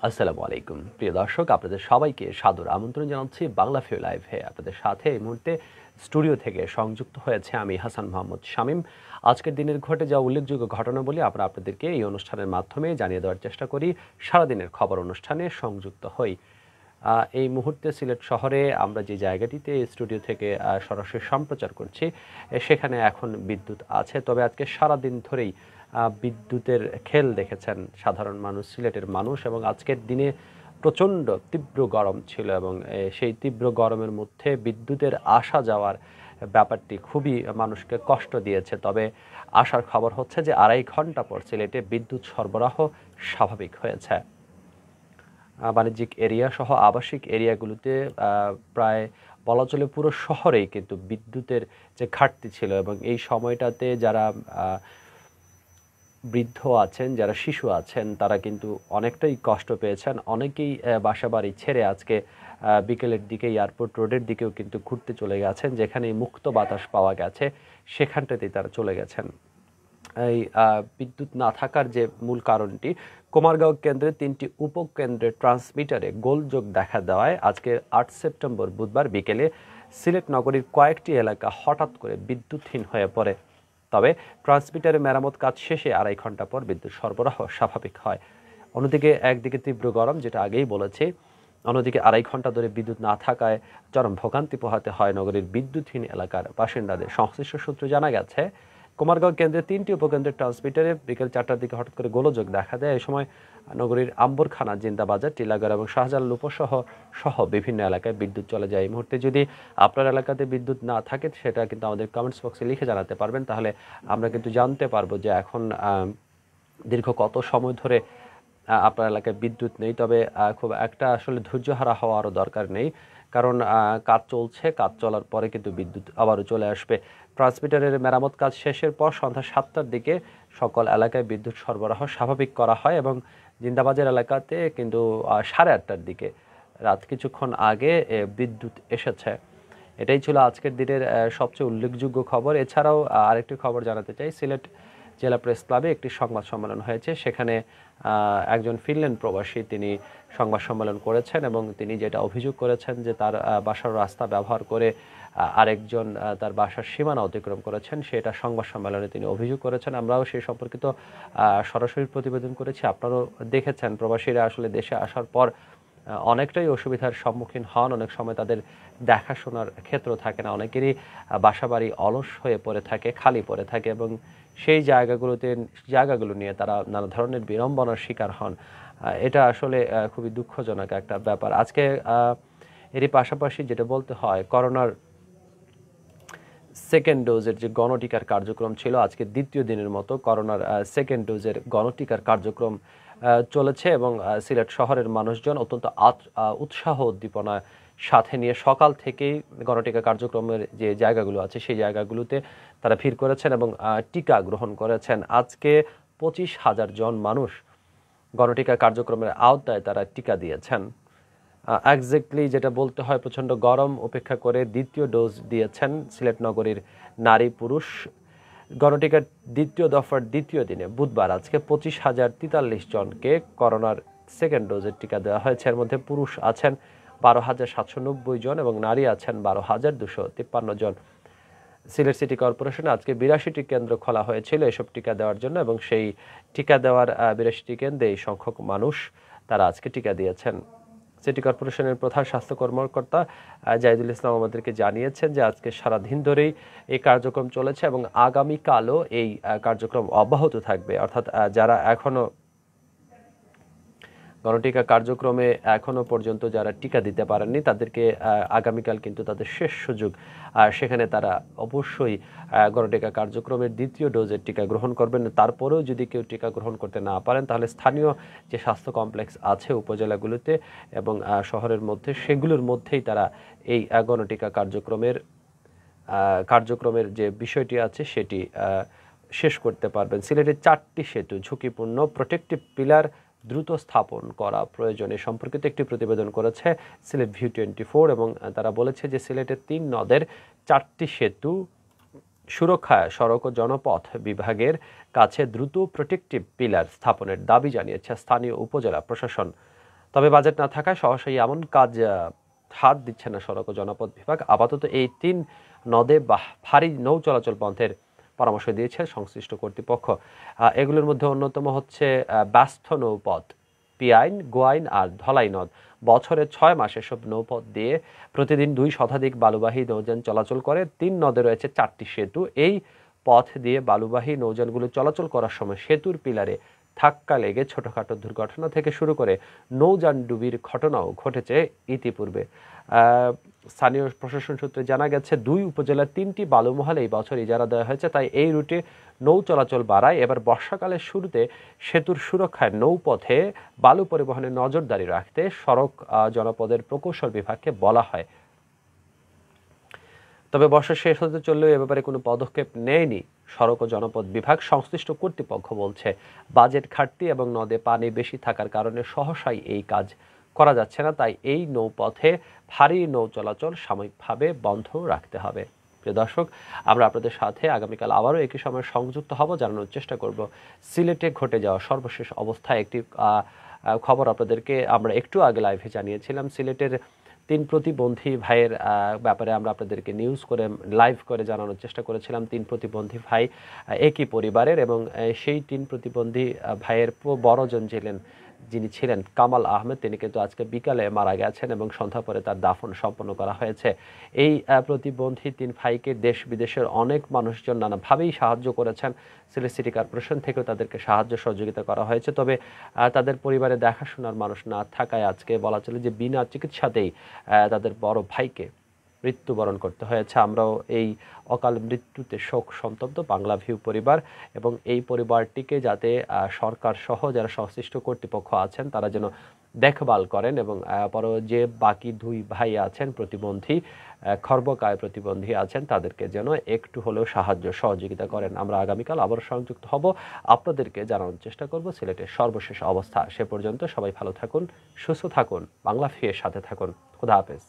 আসসালামু আলাইকুম প্রিয় দর্শক, আপনাদের সবাইকে সাদর আমন্ত্রণ জানাচ্ছি বাংলাভিউ লাইভে। আপনাদের সাথে এই মুহূর্তে স্টুডিও থেকে সংযুক্ত হয়েছে আমি হাসান মোহাম্মদ শামীম। আজকের দিনের ঘটে যাওয়া উল্লেখযোগ্য ঘটনাবলী আমরা আপনাদেরকে এই অনুষ্ঠানের মাধ্যমে জানিয়ে দেওয়ার চেষ্টা করি। সারাদিনের খবর অনুষ্ঠানে সংযুক্ত হই। এই মুহূর্তে সিলেট শহরে আমরা যে জায়গাটিতে স্টুডিও থেকে সরাসরি সম্প্রচার করছি, সেখানে এখন বিদ্যুৎ আছে। তবে আজকে সারাদিন ধরেই বিদ্যুতের খেল দেখেছেন সাধারণ মানুষ, সিলেটের মানুষ। এবং আজকের দিনে প্রচণ্ড তীব্র গরম ছিল এবং সেই তীব্র গরমের মধ্যে বিদ্যুতের আসা যাওয়ার ব্যাপারটি খুবই মানুষকে কষ্ট দিয়েছে। তবে আসার খবর হচ্ছে যে 2.5 ঘন্টা পর সিলেটে বিদ্যুৎ সরবরাহ স্বাভাবিক হয়েছে। বাণিজ্যিক এরিয়া সহ আবাসিক এরিয়াগুলোতে প্রায় বলা চলে পুরো শহরেই কিন্তু বিদ্যুতের যে ঘাটতি ছিল, এবং এই সময়টাতে যারা বৃদ্ধ আছেন, যারা শিশু আছেন, তারা কিন্তু অনেকটাই কষ্ট পেয়েছেন। অনেকেই বাসাবাড়ি ছেড়ে আজকে বিকেলের দিকে এয়ারপোর্ট রোডের দিকেও কিন্তু ঘুরতে চলে গেছেন, যেখানে মুক্ত বাতাস পাওয়া গেছে সেখানটাতেই তারা চলে গেছেন। এই বিদ্যুৎ না থাকার যে মূল কারণটি, কুমারগাঁও কেন্দ্রের 3টি উপকেন্দ্রের ট্রান্সমিটারে গোলযোগ দেখা দেওয়ায় আজকে 8 সেপ্টেম্বর বুধবার বিকেলে সিলেট নগরীর কয়েকটি এলাকা হঠাৎ করে বিদ্যুৎহীন হয়ে পড়ে। তবে ট্রান্সমিটারের মেরামত কাজ শেষে 2.5 ঘন্টা পর বিদ্যুৎ সরবরাহ স্বাভাবিক হয়। অন্যদিকে একদিকে তীব্র গরম, যেটা আগেই বলেছি, অন্যদিকে 2.5 ঘন্টা ধরে বিদ্যুৎ না থাকায় চরম ভোগান্তি পোহাতে হয় নগরীর বিদ্যুৎহীন এলাকার বাসিন্দাদের। সংশ্লিষ্ট সূত্রে জানা গেছে, কুমারগাঁও কেন্দ্রের 3টি উপকেন্দ্রের ট্রান্সমিটারে বিকেল 4টার দিকে হঠাৎ করে গোলযোগ দেখা দেয়। এই সময় নগরীর আম্বরখানা, জিন্দাবাজার, টিলাগড় এবং শাহজালাল সহ বিভিন্ন এলাকায় বিদ্যুৎ চলে যায়। এই মুহূর্তে যদি আপনার এলাকাতে বিদ্যুৎ না থাকে, সেটা কিন্তু আমাদের কমেন্টস বক্সে লিখে জানাতে পারবেন। তাহলে আমরা কিন্তু জানতে পারবো যে এখন দীর্ঘ কত সময় ধরে আপনার এলাকায় বিদ্যুৎ নেই। তবে খুব একটা আসলে ধৈর্যহারা হওয়ারও দরকার নেই, কারণ কাজ চলছে, কাজ চলার পরে কিন্তু বিদ্যুৎ আবারও চলে আসবে। ট্রান্সমিটারের মেরামত কাজ শেষের পর সন্ধ্যা 7টার দিকে সকল এলাকায় বিদ্যুৎ সরবরাহ স্বাভাবিক করা হয় এবং জিন্দাবাজার এলাকাতে কিন্তু 8:30টার দিকে, রাত কিছুক্ষণ আগে, বিদ্যুৎ এসেছে। এটাই ছিল আজকের দিনের সবচেয়ে উল্লেখযোগ্য খবর। এছাড়াও আরেকটি খবর জানাতে চাই, সিলেট জেলা প্রেস ক্লাবে একটি সংবাদ সম্মেলন হয়েছে। সেখানে একজন ফিনল্যান্ড প্রবাসী তিনি সংবাদ সম্মেলন করেছেন এবং তিনি যেটা অভিযোগ করেছেন যে তার বাসার রাস্তা ব্যবহার করে আরেকজন তার বাসার সীমানা অতিক্রম করেছেন, সেটা সংবাদ সম্মেলনে তিনি অভিযোগ করেছেন। আমরাও সেই সম্পর্কিত সরাসরি প্রতিবেদন করেছি। আপনারাও দেখেছেন, প্রবাসীরা আসলে দেশে আসার পর অনেকটাই অসুবিধার সম্মুখীন হন। অনেক সময় তাদের দেখাশোনার ক্ষেত্র থাকে না, অনেকেরই বাসাবাড়ি অলস হয়ে পড়ে থাকে, খালি পড়ে থাকে, এবং সেই জায়গাগুলো নিয়ে তারা নানা ধরনের বিড়ম্বনার শিকার হন। এটা আসলে খুবই দুঃখজনক একটা ব্যাপার। আজকে এরই পাশাপাশি যেটা বলতে হয়, করোনার সেকেন্ড ডোজের যে গণটিকার কার্যক্রম ছিল, আজকে দ্বিতীয় দিনের মতো করোনার সেকেন্ড ডোজের গণটিকার কার্যক্রম চলেছে এবং সিলেট শহরের মানুষজন অত্যন্ত উৎসাহ উদ্দীপনা সাথে নিয়ে সকাল থেকেই গণটিকা কার্যক্রমের যে জায়গাগুলো আছে সেই জায়গাগুলোতে তারা ভিড় করেছেন এবং টিকা গ্রহণ করেছেন। আজকে 25,000 জন মানুষ গণটিকা কার্যক্রমের আওতায় তারা টিকা দিয়েছেন। এক্স্যাক্টলি যেটা বলতে হয়, প্রচণ্ড গরম উপেক্ষা করে দ্বিতীয় ডোজ দিয়েছেন সিলেট নগরীর নারী পুরুষ। গণটিকার দ্বিতীয় দফার দ্বিতীয় দিনে বুধবার আজকে 25,043 জনকে করোনার সেকেন্ড ডোজের টিকা দেওয়া হয়েছে। এর মধ্যে পুরুষ আছেন 12,790 জন এবং নারী আছেন 12,253 জন। সিলেট সিটি কর্পোরেশনে আজকে 82টি কেন্দ্র খোলা হয়েছিল এসব টিকা দেওয়ার জন্য, এবং সেই টিকা দেওয়ার 82টি কেন্দ্রে এই সংখ্যক মানুষ তারা আজকে টিকা দিয়েছেন। সিটি কর্পোরেশনের প্রধান স্বাস্থ্য কর্মকর্তা জাহিদুল ইসলাম আমাদেরকে জানিয়েছেন যে আজকে সারাদিন ধরেই এই কার্যক্রম চলেছে এবং আগামীকালও এই কার্যক্রম অব্যাহত থাকবে। অর্থাৎ যারা এখনো গণটিকা কার্যক্রমে এখনো পর্যন্ত যারা টিকা দিতে পারেননি, তাদেরকে আগামীকাল কিন্তু তাদের শেষ সুযোগ। সেখানে তারা অবশ্যই গণটিকা কার্যক্রমের দ্বিতীয় ডোজের টিকা গ্রহণ করবেন। তারপরেও যদি কেউ টিকা গ্রহণ করতে না পারেন, তাহলে স্থানীয় যে স্বাস্থ্য কমপ্লেক্স আছে উপজেলাগুলোতে এবং শহরের মধ্যে, সেগুলোর মধ্যেই তারা এই গণটিকা কার্যক্রমের যে বিষয়টি আছে সেটি শেষ করতে পারবেন। সিলেটের 4টি সেতু ঝুঁকিপূর্ণ, প্রোটেক্টিভ পিলার দ্রুত স্থাপন করা প্রয়োজনে সম্পর্কিত একটি প্রতিবেদন করেছে সিলেট ভিউ 24 এবং তারা বলেছে যে সিলেটের 3 নদের 4টি সেতু সুরক্ষায় সড়ক ও জনপথ বিভাগের কাছে দ্রুত প্রোটেক্টিভ পিলার স্থাপনের দাবি জানিয়েছে স্থানীয় উপজেলা প্রশাসন। তবে বাজেট না থাকায় সহসাই এমন কাজ হাত দিচ্ছে না সড়ক ও জনপথ বিভাগ। আপাতত এই 3 নদে ভারী নৌ চলাচল বন্ধের পরামর্শ দিয়েছে সংশ্লিষ্ট কর্তৃপক্ষ। এগুলোর মধ্যে অন্যতম হচ্ছে ব্যস্ত নৌপথ, পিয়াইন, গোয়াইন আর ধলাই নদ। বছরে 6 মাস এসব নৌপথ দিয়ে প্রতিদিন 2 শতাধিক বালুবাহী নৌযান চলাচল করে। 3 নদে রয়েছে 4টি সেতু। এই পথ দিয়ে বালুবাহী নৌযানগুলো চলাচল করার সময় সেতুর পিলারে ধাক্কা লেগে ছোটখাটো দুর্ঘটনা থেকে শুরু করে নৌযান ডুবির ঘটনাও ঘটেছে ইতিপূর্বে। স্থানীয় প্রশাসন সূত্রে জানা গেছে 2 উপজেলার 3টি বালুমহল এই বছর ইজারা দেওয়া হয়েছে, তাই এই রুটে নৌ চলাচল বাড়ায়। এবার বর্ষাকালের শুরুতে সেতুর সুরক্ষায় নৌপথে বালু পরিবহনে নজরদারি রাখতে সড়ক জনপদের প্রকৌশল বিভাগকে বলা হয়। তবে বর্ষা শেষ হতে চললেও এ ব্যাপারে কোনো পদক্ষেপ নেয়নি সড়ক ও জনপথ বিভাগ। সংশ্লিষ্ট কর্তৃপক্ষ বলছে বাজেট ঘাটতি এবং নদে পানি বেশি থাকার কারণে সহসাই এই কাজ করা যাচ্ছে না, তাই এই নৌপথে ভারী নৌ চলাচল সাময়িকভাবে বন্ধ রাখতে হবে। প্রিয় দর্শক, আমরা আপনাদের সাথে আগামীকাল আবারও একই সময় সংযুক্ত হব, জানানোর চেষ্টা করব সিলেটে ঘটে যাওয়া সর্বশেষ অবস্থায় একটি খবর আপনাদেরকে আমরা একটু আগে লাইভে জানিয়েছিলাম। সিলেটের 3 প্রতিবন্ধী ভাইয়ের ব্যাপারে আমরা আপনাদেরকে লাইভ করে জানানোর চেষ্টা করেছিলাম। 3 প্রতিবন্ধী ভাই একই পরিবারের এবং সেই 3 প্রতিবন্ধী ভাইয়ের বড়জন যিনি ছিলেন কামাল আহমেদ, তিনি কিন্তু আজকে বিকালে মারা গেছেন এবং সন্ধ্যা পরে তার দাফন সম্পন্ন করা হয়েছে। এই প্রতিবন্ধী 3 ভাইকে দেশ বিদেশের অনেক মানুষজন নানাভাবেই সাহায্য করেছেন। সিলেট সিটি কর্পোরেশন থেকেও তাদেরকে সাহায্য সহযোগিতা করা হয়েছে। তবে তাদের পরিবারে দেখাশোনার মানুষ না থাকায় আজকে বলা চলে যে বিনা চিকিৎসাতেই তাদের বড় ভাইকে মৃত্যুবরণ করতে হয়েছে। আমরাও এই অকাল মৃত্যুতে শোক সন্তপ্ত বাংলাভিউ পরিবার এবং এই পরিবারটিকে যাতে সরকার সহ যারা সংশ্লিষ্ট কর্তৃপক্ষ আছেন তারা যেন দেখভাল করেন এবং যে বাকি 2 ভাই আছেন প্রতিবন্ধী, খর্বকায় প্রতিবন্ধী আছেন, তাদেরকে যেন একটু হলেও সাহায্য সহযোগিতা করেন। আমরা আগামীকাল আবার সংযুক্ত হব, আপনাদেরকে জানানোর চেষ্টা করব সিলেটের সর্বশেষ অবস্থা। সে পর্যন্ত সবাই ভালো থাকুন, সুস্থ থাকুন, বাংলাভিউয়ের সাথে থাকুন। খোদা হাফেজ।